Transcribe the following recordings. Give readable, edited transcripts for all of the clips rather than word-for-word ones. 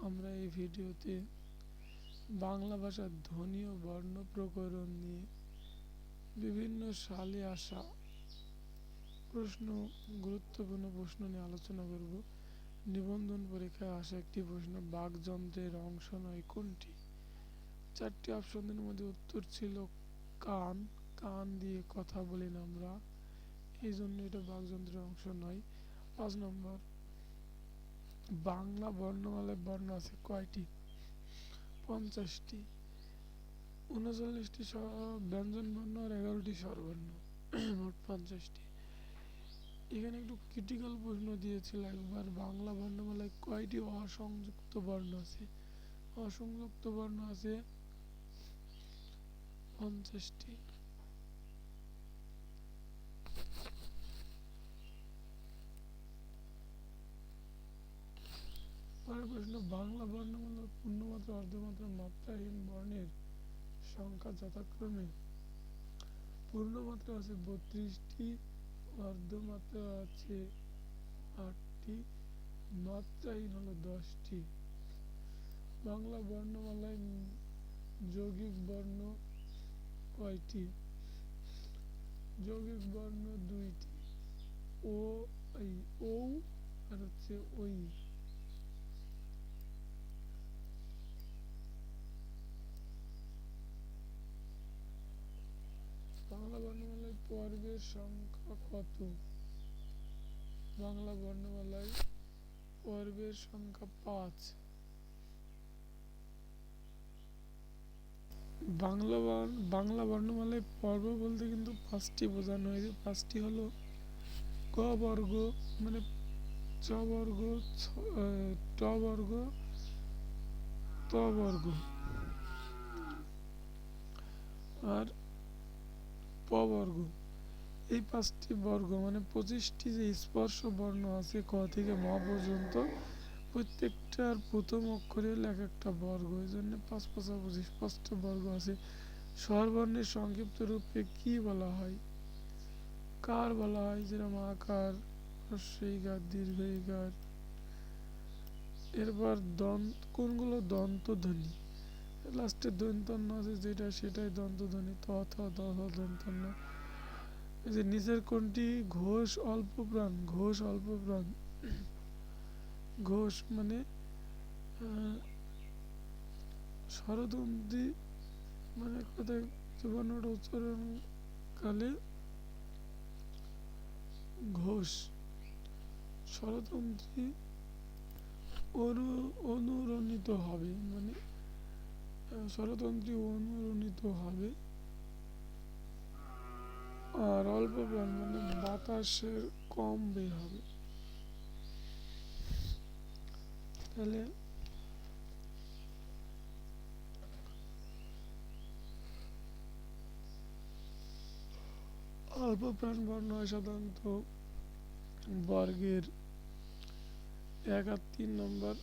আমরা এই ভিডিওতে বাংলা ভাষার ধ্বনি ও বর্ণ প্রকরণ নিয়ে বিভিন্ন সালে আসা প্রশ্ন গুরুত্বপূর্ণ প্রশ্ন নিয়ে আলোচনা করব। নিবন্ধন পরীক্ষায় আসা একটি প্রশ্ন, বাকযন্ত্রের অংশ নয় কোনটি? চারটি অপশনের মধ্যে উত্তর ছিল কান। কান দিয়ে কথা বলি না আমরা, এই জন্য এটা বাকযন্ত্রের অংশ নয়। 5 নম্বর, বাংলা বর্ণমালায় বর্ণ আছে কয়টি? 50টি। 39টি ব্যঞ্জন বর্ণ আর 11টি স্বরবর্ণ, মোট 50টি। এখানে একটু ক্রিটিক্যাল প্রশ্ন দিয়েছিল একবার, বাংলা বর্ণমালায় কয়টি অসংযুক্ত বর্ণ আছে? অসংযুক্ত বর্ণ আছে 50টি। পরের প্রশ্ন, বাংলা বর্ণমালার পূর্ণমাত্রা, অর্ধমাত্রা, মাত্রাহীন বর্ণের সংখ্যা যথাক্রমে? পূর্ণমাত্রা আছে 32টি, অর্ধমাত্রা আছে 8টি, মাত্রাহীন হলো 10টি। বাংলা বর্ণমালায় যৌগিক বর্ণ কয়টি? যৌগিক বর্ণ 2টি, ও ঔ আর হচ্ছে ওই। বাংলা বর্ণমালায় পর্বের সংখ্যা কত? বাংলা বর্ণমালায় পর্বের সংখ্যা 5। বাংলা বর্ণমালায় পর্ব বলতে কিন্তু 5টি বোঝানো হয়েছে। 5টি হলো ক বর্গ, মানে চ বর্গ, ট বর্গ, ত বর্গ আর প বর্গ। এই 5টি বর্গ মানে 25টি যে স্পর্শ বর্ণ আছে ক থেকে ম পর্যন্ত, প্রত্যেকটার প্রথম অক্ষরে হলো এক একটা বর্গ, এই জন্য 5 5 25 5টা বর্গ আছে। স্বরবর্ণের সংক্ষিপ্ত রূপে কি বলা হয়? কার বলা হয়, যেরকম আকার, হ্রস্বইকার, দীর্ঘইকার। এরপর কোনগুলো দন্তধ্বনি? লাস্টে দন্তন্য আছে যেটা, সেটাই দন্তধ্বনি, ত থ দ থ দন্তন্য। এই যে নিচের কোনটি ঘোষ অল্প প্রাণ? ঘোষ অল্প প্রাণ। ঘোষ মানে স্বরতন্ত্রী, মানে কথায় বর্ণটা উচ্চারণকালে ঘোষ। স্বরতন্ত্রী অনুরণিত হবে, মানে স্বরতন্ত্রী অনুরণিত হবে। আর অল্প প্রাণ মানে বাতাসের কম বের হবে। তাহলে অল্প প্রাণ বর্ণ হয় সাধারণত বর্গের 1 আর 3 নম্বর,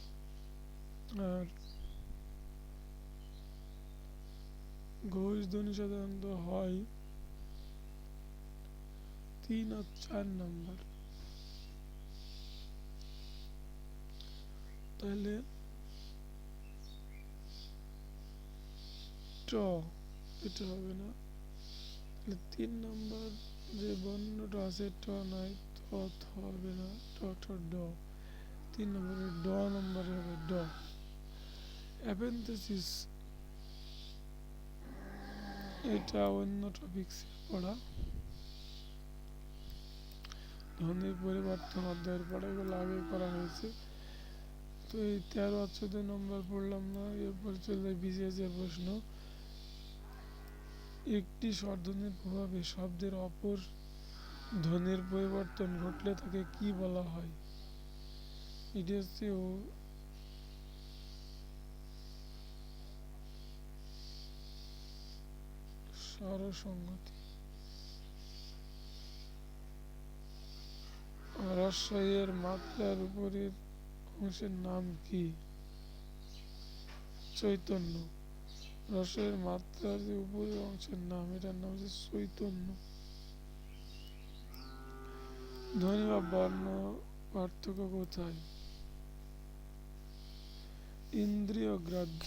আর ঘোষ ধ্বনি সাধারণত হয় 3 আর 4 নম্বর। তাহলে ট, এটা হবে না। তাহলে 3 নম্বর যে বর্ণটা আছে ট নয়, ত হবে না, ট ঠ ড। 3 নম্বরে ড নম্বরে হবে ড। অ্যাপেন্থেসিস, এটা অন্য টপিক্সে পড়া, ধ্বনির পরিবর্তন অধ্যায়ের পড়া, এগুলো আগে করা হয়েছে। তো এই 13 আর 14 নম্বর পড়লাম না, এরপর চলে যায় বিশেষ প্রশ্ন। একটি স্বরধ্বনির প্রভাবে শব্দের অপর ধ্বনির পরিবর্তন ঘটলে তাকে কি বলা হয়? এটি হচ্ছে স্বরসংগতি। রস্বইয়ের মাত্রার উপরের অংশের নাম কি? চৈতন্য। রস্বইয়ের মাত্রার যে উপরের অংশের নাম, এটার নাম হচ্ছে চৈতন্য। ধ্বনি বা বর্ণ পার্থক্য কোথায়? ইন্দ্রিয় গ্রাহ্য।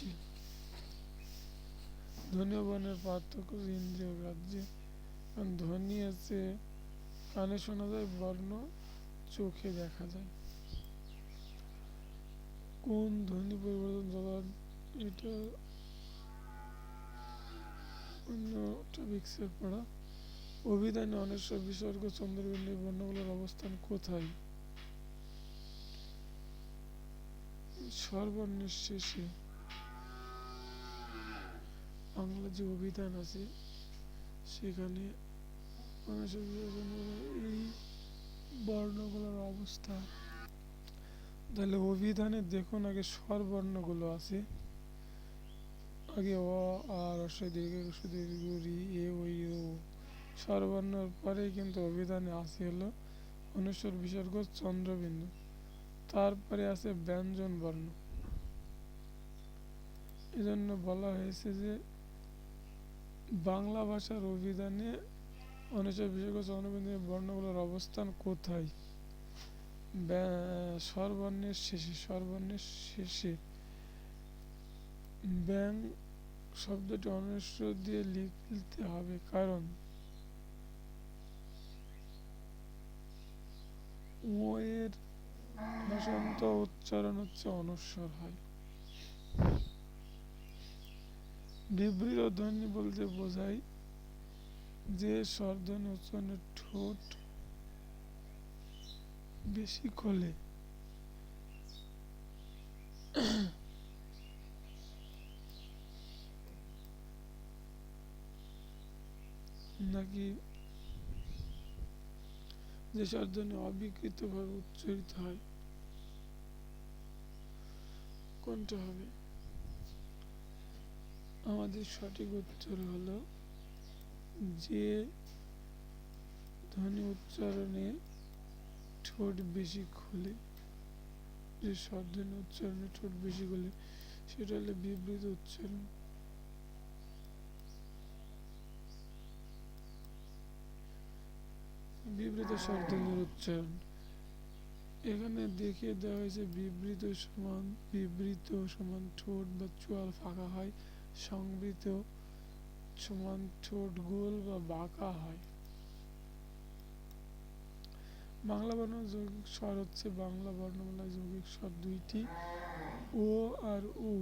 ধ্বনি ও বর্ণের পার্থক্য হচ্ছে ইন্দ্রিয় গ্রাহ্য। কারণ ধ্বনি হচ্ছে কানে শোনা যায়, বর্ণ চোখে দেখা যায়। কোন ধ্বনি পরিবর্তন চলার, এটা অন্য টপিক্সের পড়া। অভিধানে অনেশ্বর বিসর্গ চন্দ্রবিন্দু বর্ণগুলোর অবস্থান কোথায়? স্বরবর্ণের শেষে। বাংলা যে অভিধান আছে সেখানে অনেশ্বর বিসর্গ এই বর্ণগুলোর অবস্থা। তাহলে অভিধানে দেখুন আগে স্বরবর্ণগুলো আছে, আগে অ আ রস্বই দীর্ঘ হ্রস্ব দীর্ঘ রি এ ওই ও। স্বরবর্ণের পরেই কিন্তু অভিধানে আছে হলো অনুস্বর বিসর্গ চন্দ্রবিন্দু, তারপরে আছে ব্যঞ্জন বর্ণ। এজন্য বলা হয়েছে যে বাংলা ভাষার অভিধানে অনুস্বর বিসর্গ চন্দ্রবিন্দু বর্ণগুলোর অবস্থান কোথায়? স্বরবর্ণের শেষে। স্বরবর্ণের শেষে। ব্যাং শব্দটি অনুস্বর দিয়ে লিখতে হবে, কারণ ও এর ভাষান্ত উচ্চারণ হচ্ছে অনুস্বর হয়। বিবৃত ধ্বনি বলতে বোঝায় যে স্বরধ্বনি উচ্চারণে ঠোঁট বেশি খোলে, নাকি যে স্বরধ্বনি অবিকৃতভাবে উচ্চারিত হয়। কোনটা হবে? আমাদের সঠিক উত্তর হলো যে ধ্বনি উচ্চারণে ঠোঁট বেশি খোলে, যে স্বরধ্বনি উচ্চারণে ঠোঁট বেশি খোলে সেটা হলো বিবৃত উচ্চারণ। বিবৃত স্বরধ্বনির উচ্চারণ এখানে দেখিয়ে দেওয়া হয়েছে। বিবৃত সমান ঠোঁট বা চোয়াল ফাঁকা হয়, সংবৃত সমান ঠোঁট গোল বা বাঁকা হয়। বাংলা বর্ণ যৌগিক স্বর হচ্ছে বাংলা বর্ণমালায় যৌগিক স্বর দুইটি, ও আর উ।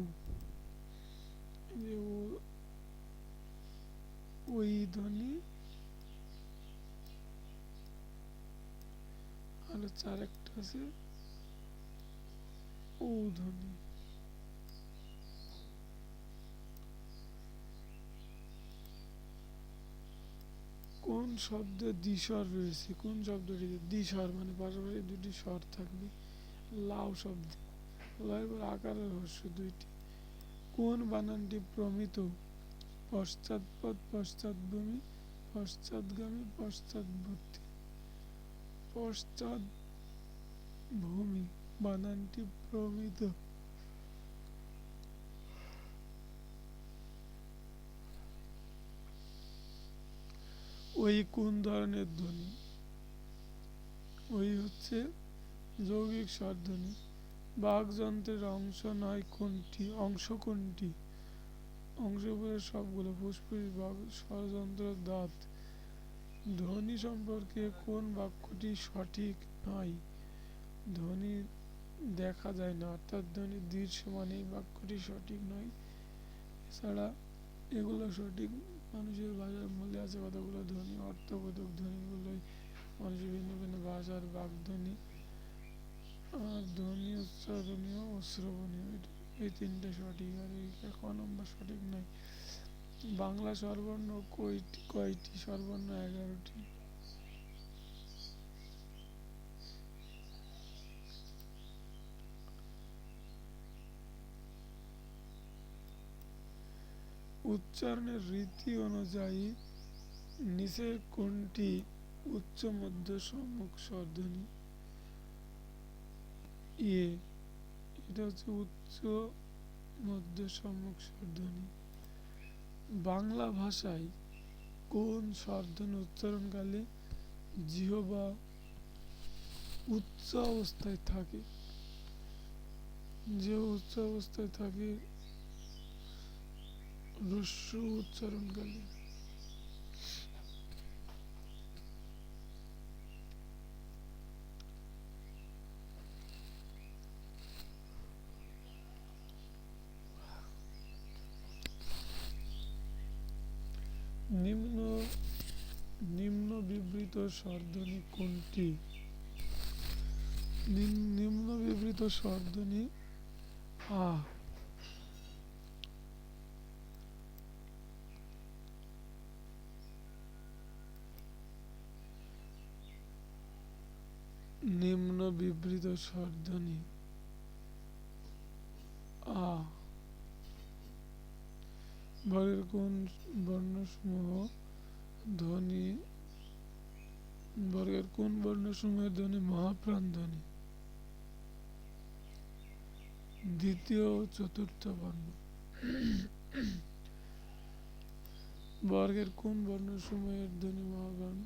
ওই ধ্বনি আর হচ্ছে আরেকটা আছে ও ধ্বনি। কোন শব্দে দ্বিস্বর রয়েছে? কোন শব্দটিতে দ্বিস্বর মানে পাশাপাশি দুটি স্বর থাকবে? লাউ শব্দে লয়ের পর আকারের হর্ষ দুইটি। কোন বানানটি প্রমিত? পশ্চাৎপদ, পশ্চাৎভূমি, পশ্চাৎগামী, পশ্চাৎবর্তী। পশ্চাৎভূমি বানানটি প্রমিত। ওই কোন ধরনের ধ্বনি? ওই হচ্ছে যৌগিক স্বরধ্বনি। বাকযন্ত্রের অংশ নয় কোনটি? অংশ কোনটি? অংশগুলো সবগুলো, ফুসফুস, স্বরযন্ত্র, দাঁত। ধ্বনি সম্পর্কে কোন বাক্যটি সঠিক নয়? ধ্বনি দেখা যায় না, অর্থাৎ ধ্বনি দৃশ্যমান, এই বাক্যটি সঠিক নয়। এছাড়া এগুলো সঠিক। মানুষের ভাষার মূলে আছে কতগুলো ধ্বনি, অর্থবোধক ধ্বনিগুলোই মানুষের ভিন্ন ভিন্ন ভাষার বাগধ্বনি, ধ্বনি উচ্চারণীয় ও শ্রবণীয়, এই তিনটে সঠিক। আর এই ক নম্বর সঠিক নয়। বাংলা স্বরবর্ণ কয়টি? স্বরবর্ণ 11টি। উচ্চারণের রীতি অনুযায়ী নিচের কোনটি উচ্চ মধ্য সম্মুখ স্বরধ্বনি? এটা হচ্ছে উচ্চ মধ্য সম্মুখ স্বরধ্বনি। বাংলা ভাষায় কোন স্বরধ্বনি উচ্চারণকালে জিহ্বা উচ্চ অবস্থায় থাকে? যে উচ্চ অবস্থায় থাকে হ্রস্ব উচ্চারণকালে। নিম্ন নিম্ন বিবৃত স্বরধ্বনি কোনটি? নিম্ন বিবৃত স্বরধ্বনি আ। নিম্ন বিবৃত স্বরধ্বনি আ। বর্গের কোন বর্ণসমূহ ধ্বনি বর্গের কোন বর্ণসমূহের ধ্বনি মহাপ্রাণ ধ্বনি? দ্বিতীয় ও চতুর্থ বর্ণ। বর্গের কোন বর্ণসমূহের ধ্বনি মহাপ্রাণ?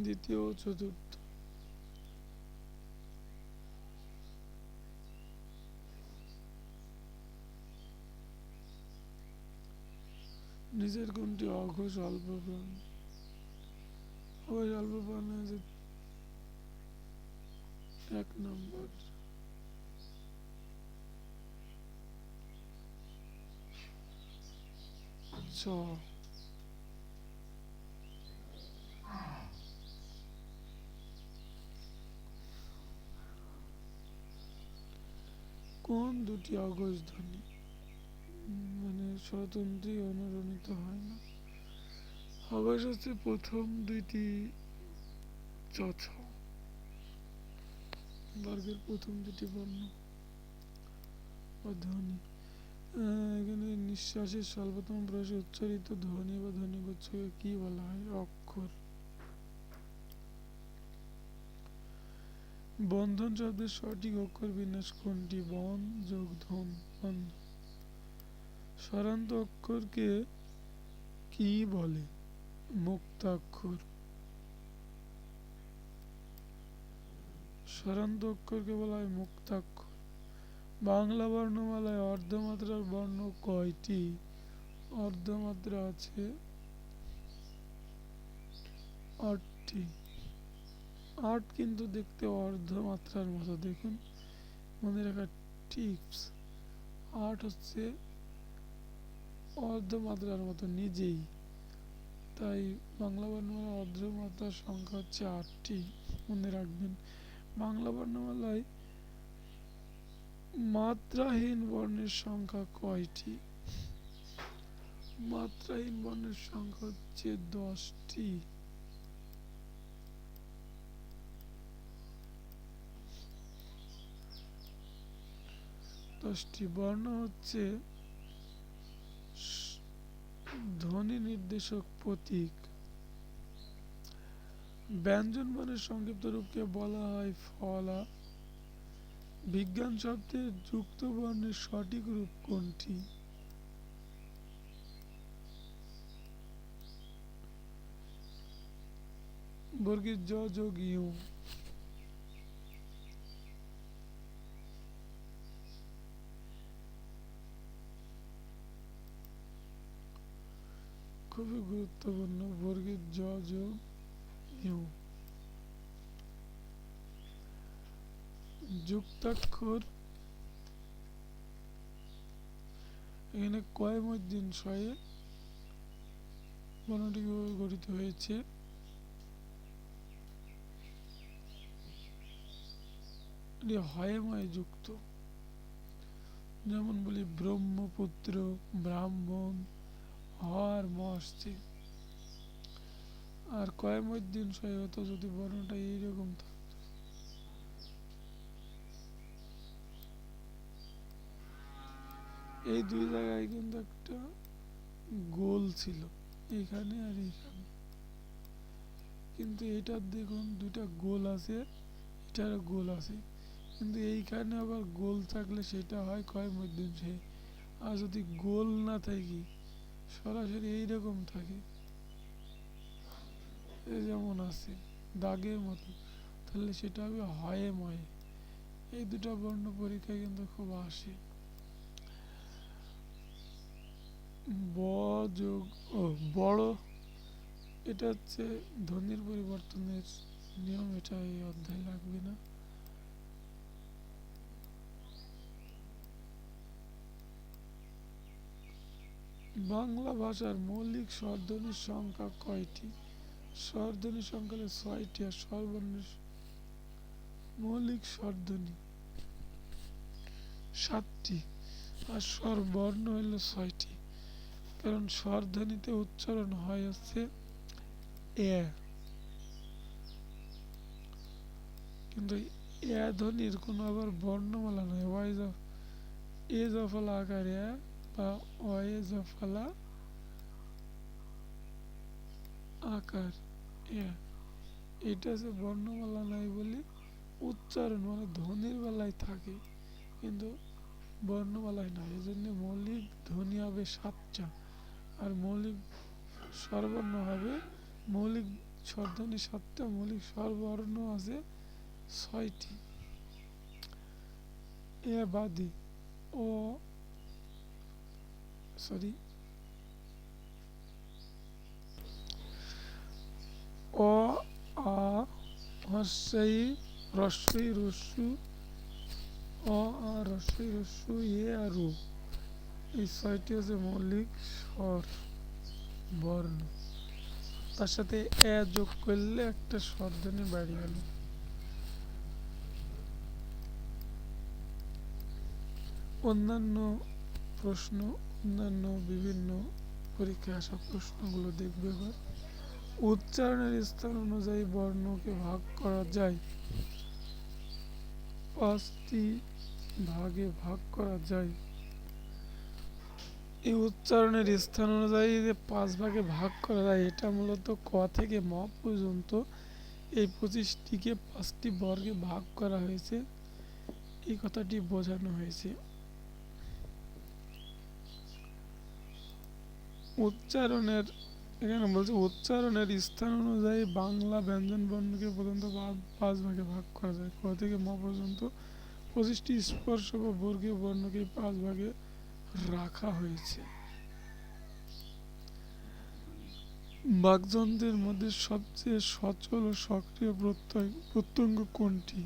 দ্বিতীয় ও চতুর্থ। নিচের কোনটি অঘোষ অল্প প্রাণ? অঘোষ অল্প প্রাণ আছে 1 নম্বর চ। কোন দুটি অঘোষ ধ্বনি মানে স্বতন্ত্রী অনুরণিত হয় না? অঘোষ হচ্ছে প্রথম দুইটি চ ছ, বর্গের প্রথম দুটি বর্ণ বা ধ্বনি। এখানে নিঃশ্বাসের স্বল্পতম প্রয়াসে উচ্চারিত ধ্বনি বা ধ্বনিগুচ্ছকে কি বলা হয়? অক্ষর। বন্ধন শব্দের সঠিক অক্ষর বিন্যাস কোনটি? বন যোগ ধন বন্ধন। স্বরান্ত অক্ষরকে কি বলে? মুক্তাক্ষর। স্বরান্ত অক্ষরকে বলা হয় মুক্তাক্ষর। বাংলা বর্ণমালায় অর্ধমাত্রার বর্ণ কয়টি? অর্ধমাত্রা আছে 8টি। 8 কিন্তু দেখতে অর্ধমাত্রার মতো, দেখুন মনে রাখার টিপস। 8 হচ্ছে অর্ধমাত্রার মতো নিজেই, তাই বাংলা বর্ণমালার অর্ধমাত্রার সংখ্যা হচ্ছে 8টি, মনে রাখবেন। বাংলা বর্ণমালায় মাত্রাহীন বর্ণের সংখ্যা কয়টি? মাত্রাহীন বর্ণের সংখ্যা হচ্ছে 10টি। বর্ণ হচ্ছে ধ্বনি নির্দেশক প্রতীক। ব্যঞ্জন বর্ণের সংক্ষিপ্ত রূপকে বলা হয় ফলা। বিজ্ঞান শব্দের যুক্ত বর্ণের সঠিক রূপ কোনটি? বর্গের জ যোগ ইউ। খুবই গুরুত্বপূর্ণ, বর্গের জ যোগ ইউ। যুক্তাক্ষর এখানে কয় মধ্যিন শয়ে বর্ণটি গঠিত হয়েছে? হয়ে যুক্ত, যেমন বলি ব্রহ্মপুত্র, ব্রাহ্মণ, হর মস্তি। আর কয় মধ্যিন শয়ে হতো যদি বর্ণটা এইরকম থাকতো? এই দুই জায়গায় কিন্তু একটা গোল ছিল, এখানে আর এখানে, কিন্তু এটার দেখুন দুটা গোল আছে, এটারও গোল আছে, কিন্তু এইখানে আবার গোল থাকলে সেটা হয় কয় মধ্যম সে। আর যদি গোল না থাকে সরাসরি এইরকম থাকে, যেমন আছে দাগের মতো, তাহলে সেটা হবে হয়ে ময়ে। এই দুটো বর্ণ পরীক্ষায় কিন্তু খুব আসে। ব যোগ ও বড়, এটা হচ্ছে ধ্বনির পরিবর্তনের নিয়ম, এটা এই অধ্যায় লাগবে না। বাংলা ভাষার মৌলিক স্বরধ্বনির সংখ্যা কয়টি? স্বরধ্বনির সংখ্যা হলো 6টি, আর স্বরবর্ণের মৌলিক স্বরধ্বনি 7টি, আর স্বরবর্ণ হইল 6টি। কারণ স্বরধ্বনিতে উচ্চারণ হয় হচ্ছে এ, কিন্তু এ ধ্বনির কোনো আবার বর্ণমালা নয়। এ জফলা আকার এ বা অয়ে জফলা আকার এ, এটা যে বর্ণমালা নাই বলে উচ্চারণ মানে ধ্বনির বেলায় থাকে, কিন্তু বর্ণমালায় নয়। এই জন্য মৌলিক ধ্বনি হবে 7টা, আর মৌলিক স্বরবর্ণ হবে, মৌলিক স্বরধ্বনি 7টা, মৌলিক স্বরবর্ণ আছে 6টি। এ বাদে ও সরি অ আ হর্ষই রস্বই রস্যু, অ আ রস্বই রস্যু এ আর উ, এই 6টি হচ্ছে মৌলিক স্বর বর্ণ। তার সাথে এ যোগ করলে একটা স্বরধ্বনি বাড়ি গেল। অন্যান্য প্রশ্ন, অন্যান্য বিভিন্ন পরীক্ষায় আসা প্রশ্নগুলো দেখবে এবার। উচ্চারণের স্থান অনুযায়ী বর্ণকে ভাগ করা যায়, 5টি ভাগে ভাগ করা যায়। এই উচ্চারণের স্থান অনুযায়ী যে 5 ভাগে ভাগ করা যায়, এটা মূলত ক থেকে ম পর্যন্ত এই 25টিকে 5টি বর্গে ভাগ করা হয়েছে, এই কথাটি বোঝানো হয়েছে। উচ্চারণের, এখানে বলছে উচ্চারণের স্থান অনুযায়ী বাংলা ব্যঞ্জন বর্ণকে প্রধানত 5 ভাগে ভাগ করা যায়। ক থেকে ম পর্যন্ত 25টি স্পর্শ বা বর্গীয় বর্ণকে 5 ভাগে রাখা হয়েছে। বাকযন্ত্রের মধ্যে সবচেয়ে সচল ও সক্রিয় প্রত্যঙ্গ কোনটি?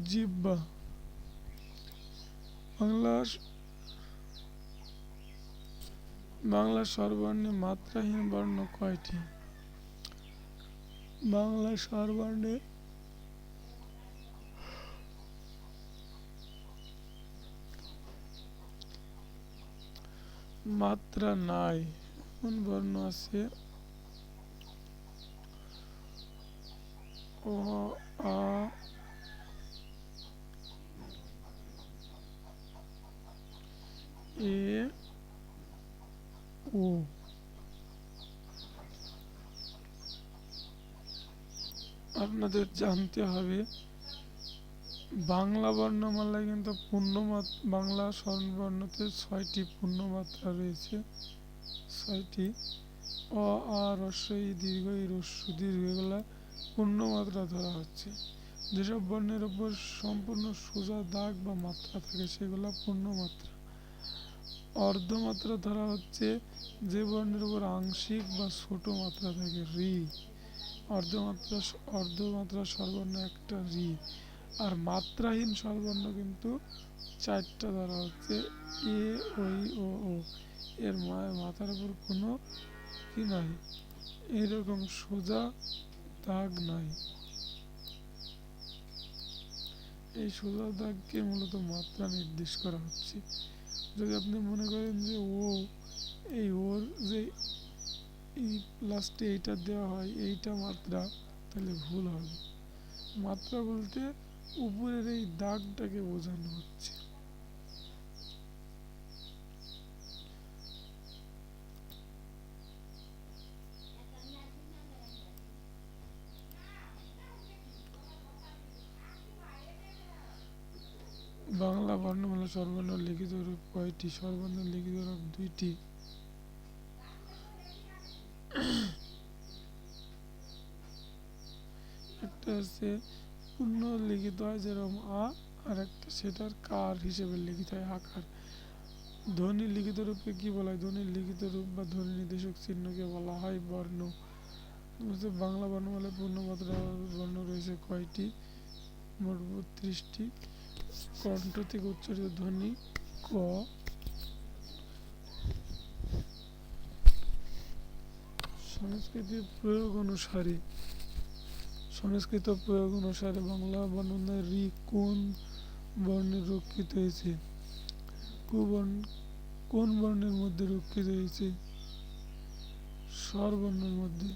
জিহ্বা। বাংলা স্বরবর্ণে মাত্রাহীন বর্ণ কয়টি? বাংলা স্বরবর্ণে মাত্রা নাই এমন বর্ণ আছে অ আ এ ও। আপনাদের জানতে হবে বাংলা বর্ণমালায় কিন্তু বাংলা স্বরবর্ণতে 6টি পূর্ণমাত্রা রয়েছে, 6টি। অ আ হ্রস্বই দীর্ঘ ই হ্রস্ব দীর্ঘ, এগুলা পূর্ণমাত্রা ধরা হচ্ছে। যেসব বর্ণের উপর সম্পূর্ণ সোজা দাগ বা মাত্রা থাকে সেগুলো পূর্ণমাত্রা। অর্ধমাত্রা ধরা হচ্ছে যে বর্ণের উপর আংশিক বা ছোট মাত্রা থাকে, রি। অর্ধমাত্রা স্বরবর্ণ একটা, রি। আর মাত্রাহীন স্বরবর্ণ কিন্তু 4টা ধরা হচ্ছে, এ ওই ও ও। এর মাথার উপর কোনো কি নাই, এরকম সোজা দাগ নাই। এই সোজা দাগকে মূলত মাত্রা নির্দেশ করা হচ্ছে। যদি আপনি মনে করেন যে ও, এই ওর যে এই লাস্টে এইটা দেওয়া হয় এইটা মাত্রা, তাহলে ভুল হবে। মাত্রা বলতে উপরের এই দাগটাকে বোঝানো হচ্ছে। বাংলা বর্ণমালা স্বরবর্ণ লিখিত রূপ কয়টি? স্বরবর্ণ লিখিত রূপ 2টি। হচ্ছে পূর্ণ লিখিত হয় যেরকম আ, আর একটা সেটার কার হিসেবে লিখিত হয় আকার। ধ্বনি লিখিত রূপকে কি বলা হয়? ধ্বনির লিখিত রূপ বা ধ্বনি নির্দেশক চিহ্নকে বলা হয় বর্ণ। বাংলা বর্ণমালায় পূর্ণমাত্রা বর্ণ রয়েছে কয়টি? মোট ৩২টি। কণ্ঠ থেকে উচ্চারিত ধ্বনি ক। সংস্কৃতির প্রয়োগ অনুসারে সংস্কৃত প্রয়োগ অনুসারে বাংলা বর্ণমালায় ঋ কোন বর্ণে রক্ষিত হয়েছে? কোন বর্ণের মধ্যে রক্ষিত হয়েছে? স্বরবর্ণের মধ্যে।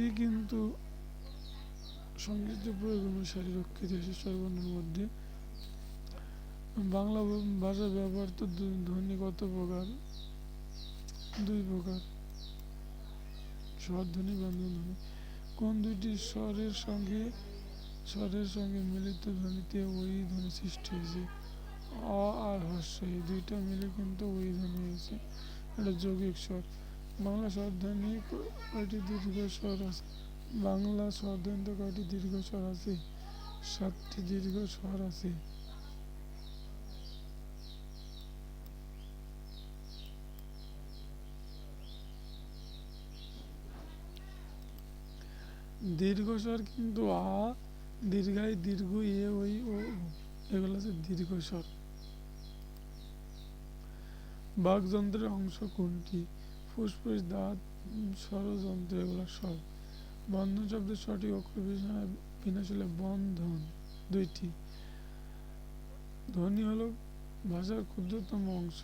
ঋ কিন্তু সংস্কৃত প্রয়োগ অনুসারে রক্ষিত হয়েছে স্বরবর্ণের মধ্যে। বাংলা ভাষায় ব্যবহৃত ধ্বনি কত প্রকার? 2 প্রকার, স্বরধ্বনি, ব্যঞ্জন ধ্বনি। কোন দুইটি স্বরের সঙ্গে মিলিত ধ্বনিতে ওই ধ্বনি সৃষ্টি হয়েছে? অ আর হর্ষ, এই দুইটা মিলে কিন্তু ওই ধ্বনি হয়েছে। এটা যৌগিক স্বর। বাংলা স্বরধ্বনি কয়টি দীর্ঘ স্বর আছে? বাংলা স্বরধ্বনিতে কয়টি দীর্ঘ স্বর আছে? 7টি দীর্ঘ স্বর আছে। দীর্ঘ স্বর কিন্তু আ, দীর্ঘাই, দীর্ঘ, এ, ওই, ও, এগুলো হচ্ছে দীর্ঘ স্বর। বাকযন্ত্রের অংশ কোনটি? ফুসফুস, দাঁত, স্বরযন্ত্র, এগুলো স্বর। বন্ধন শব্দের সঠিক অক্ষর বিন্যাস হলে বন্ধন। 2টি। ধ্বনি হলো ভাষার ক্ষুদ্রতম অংশ।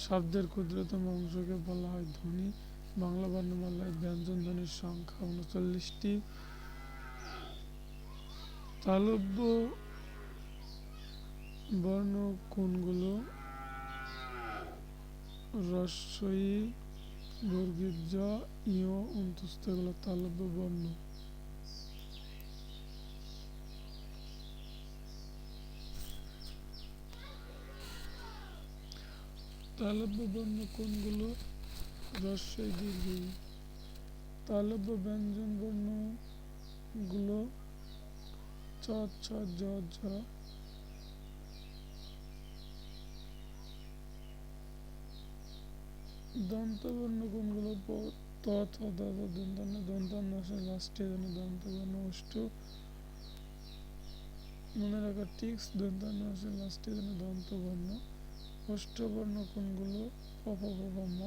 শব্দের ক্ষুদ্রতম অংশকে বলা হয় ধ্বনি। বাংলা বর্ণমালায় ব্যঞ্জন ধ্বনির সংখ্যা 39টি। তালব্য বর্ণ কোনগুলো? ই, বর্গীয় জ, ইয়, অন্তস্থ, এগুলো তালব্য বর্ণ। তালব্য বর্ণ কোনগুলো? ই, দীর্ঘ ই। তালব্য ব্যঞ্জন বর্ণগুলো চ, ছ, জ, ঝ। দন্তবর্ণ কোনগুলো? ত, থ, দ, ধ, দন্তান্ন, দন্তান্ন আসে লাস্টে, দন্তবর্ণ। মনে রাখা টিক্স, দন্তান্ন আসে লাস্টে, দন্তবর্ণ। ওষ্ঠবর্ণ কোনগুলো? প, ফ, ব, ম।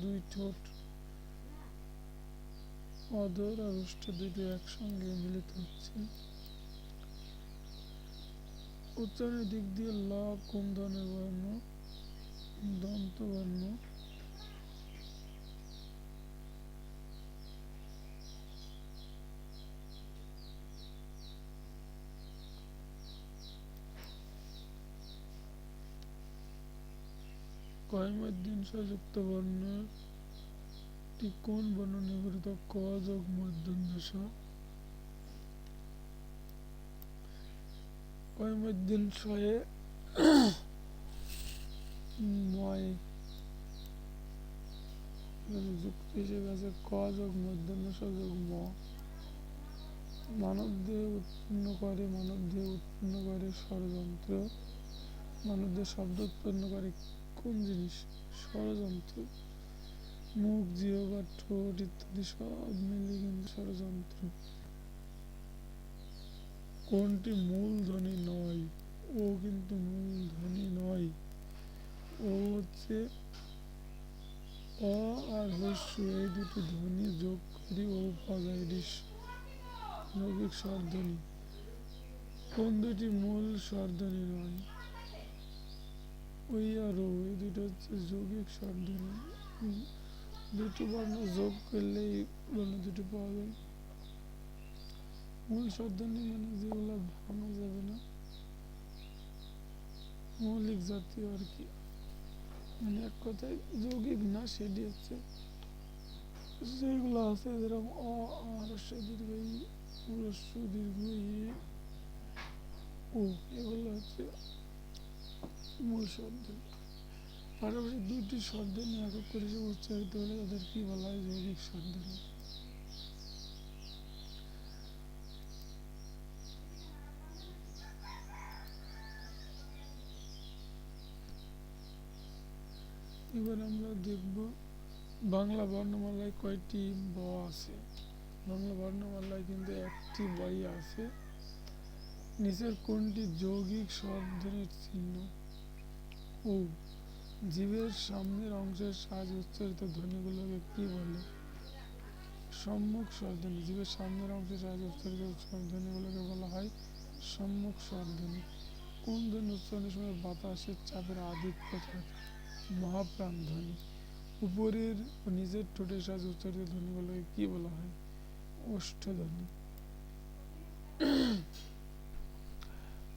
2 ঠোঁট, অধর আর ওষ্ঠ দুটো একসঙ্গে মিলিত হচ্ছে। উচ্চারণের দিক দিয়ে ল কোন ধরনের বর্ণ? দন্তবর্ণ। কয়মধ্যঞ্চযুক্ত বর্ণটি কোন বর্ণ নির্ভরিত? ক যোগ মূর্ধন্য ষ। কয়মধ্যঞ্চয়ে 9 যুক্ত হিসেবে আছে ক যোগ মূর্ধন্য ষ যোগ ম। মানবদেহে উৎপন্ন করে ষড়যন্ত্র। মানবদেহে শব্দ উৎপন্ন করে কোন জিনিস? ষড়যন্ত্র। মুখ, জিহ্বা, ঠোঁট ইত্যাদি সব মিলে কিন্তু ষড়যন্ত্র। কোনটি মূল ধ্বনি নয়? ও কিন্তু মূল ধ্বনি নয়। ও হচ্ছে অ আর হস্য, এই দুটি ধ্বনি যোগ করি ও পাওয়া যায়, যৌগিক স্বরধ্বনি। কোন দুটি মূল স্বরধ্বনি নয়? ওই আর ও, এই দুটো হচ্ছে যৌগিক স্বরধ্বনি। দুটো বর্ণ যোগ করলেই বর্ণ দুটো পাওয়া যায়। মূল স্বরধ্বনি মানে যেগুলো ভাঙা যাবে না, মৌলিক জাতীয় আর কি, মানে এক কথায় যৌগিক না, সেটি হচ্ছে যেগুলো আছে যেরকম অ, আর দীর্ঘ ই, দীর্ঘ ই, ও, এগুলো হচ্ছে মূল স্বরধ্বনি। পাশাপাশি দুইটি স্বরধ্বনি একক করে উচ্চারিত হলে তাদের কি বলা হয়? যৌগিক স্বরধ্বনি। এবার আমরা দেখব বাংলা বর্ণমালায় কয়টি ব আছে। বাংলা বর্ণমালায় কিন্তু একটি বই আছে। নিচের কোনটি যৌগিক স্বরধ্বনির চিহ্ন? ও, জিভের সামনের অংশের সাহায্যে উচ্চারিত ধ্বনিগুলোকে কি বলে? সম্মুখ স্বরধ্বনি। জিভের সামনের অংশের সাহায্যে উচ্চারিত ধ্বনিগুলোকে বলা হয় সম্মুখ স্বরধ্বনি। কোন ধ্বনি উচ্চারণের সময় বাতাসের চাপের আধিক্য থাকে? মহাপ্রাণ ধ্বনি। উপরের ও নিচের ঠোঁটের সাহায্যে উচ্চারিত ধ্বনিগুলোকে কি বলা হয়? ওষ্ঠধ্বনি।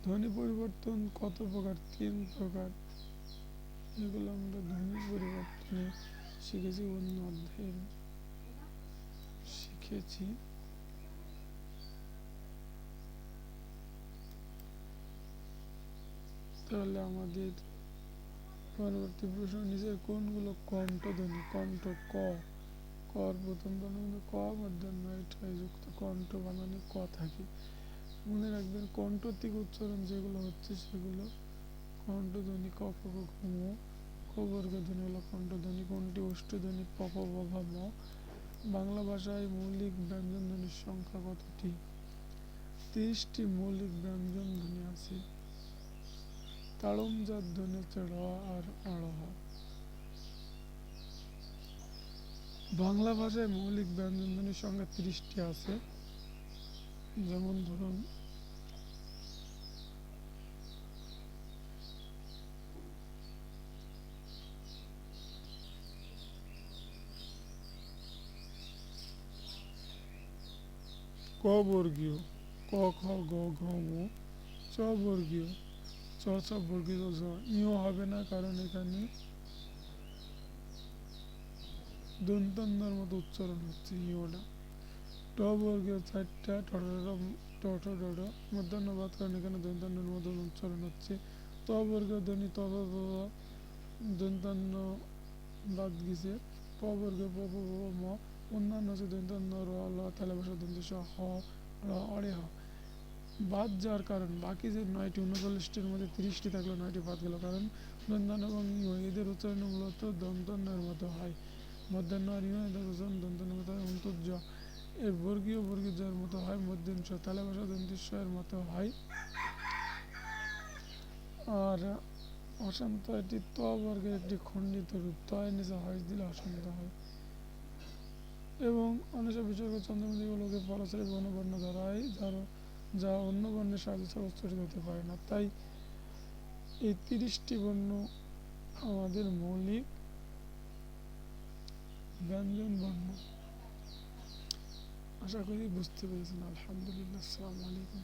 ধ্বনি পরিবর্তন কত প্রকার? 3 প্রকার। এগুলো আমরা ধ্বনি পরিবর্তনে শিখেছি, অন্য অধ্যায়ে শিখেছি। তাহলে আমাদের পরবর্তী প্রশ্ন, নিচের কোনগুলো কণ্ঠধ্বনি? কণ্ঠ ক, কর প্রথম বর্ণ কিন্তু ক, মূর্ধন্য যুক্ত কণ্ঠ বানানে ক থাকে। মনে রাখবেন কণ্ঠ থেকে উচ্চারণ যেগুলো হচ্ছে সেগুলো কণ্ঠধ্বনি। ক খ গ ঘ ম। খ বর্গ ধ্বনি হলো কণ্ঠধ্বনি। কোনটি ওষ্ঠধ্বনি? প প ব ভ ম। বাংলা ভাষায় মৌলিক ব্যঞ্জন ধ্বনির সংখ্যা কতটি? 30টি মৌলিক ব্যঞ্জন ধ্বনি আছে। তাড়মজাত ধ্বনি হচ্ছে র আর অড়হ। বাংলা ভাষায় মৌলিক ব্যঞ্জন ধ্বনির সংখ্যা 30টি আছে। যেমন ধরুন ক বর্গীয় ক খ গ ঘ ঙ। চ বর্গীয় চ ছ বর্গীয় ঝ। ইও হবে না, কারণ এখানে দন্তন্যর মতো উচ্চারণ হচ্ছে ইওটা। ট বর্গীয় 4টা, ট ঠ ড ঢ। মূর্ধন্য বাদ, কারণ এখানে দন্তন্যর মতো উচ্চারণ হচ্ছে। ত বর্গীয় ধ্বনি ত ত ত, দন্তন্য বাদ গেছে। প বর্গীয় প প ব ম। অন্যান্য হচ্ছে দন্তন্য র ল, তালে বসা দন্ত স হ র অরে হ। বাদ যাওয়ার কারণ, বাকি যে 9টি 39টির মধ্যে 30টি থাকলো, 9টি বাদ গেল, কারণ দন্তন্য এবং ইও এদের উচ্চারণ মূলত দন্তন্যের মতো হয়। মধ্যাহ্ন আর ইও এদের উচ্চারণ দন্তন্যের মতো হয়। অন্তর্য এর বর্গীয় জ্বর মতো হয়। মধ্যাংশ তালে বসা দন্তিস্ব এর মতো হয়। আর অশান্ত এটি ত বর্গের একটি খণ্ডিত রূপ। ত এর নিচে হয়েস দিলে অশান্ত হয়। এবং অনেক বিসর্গ চন্দ্রমৃগগুলোকে পরাশরী বর্ণ ধরা হয়, যা অন্য বর্ণের সাহায্যে ছাড়া উচ্চারিত হতে পারে না। তাই এই 30টি বর্ণ আমাদের মৌলিক ব্যঞ্জন বর্ণ। আশা করি বুঝতে পেরেছেন। আলহামদুলিল্লাহ। আসসালামু আলাইকুম।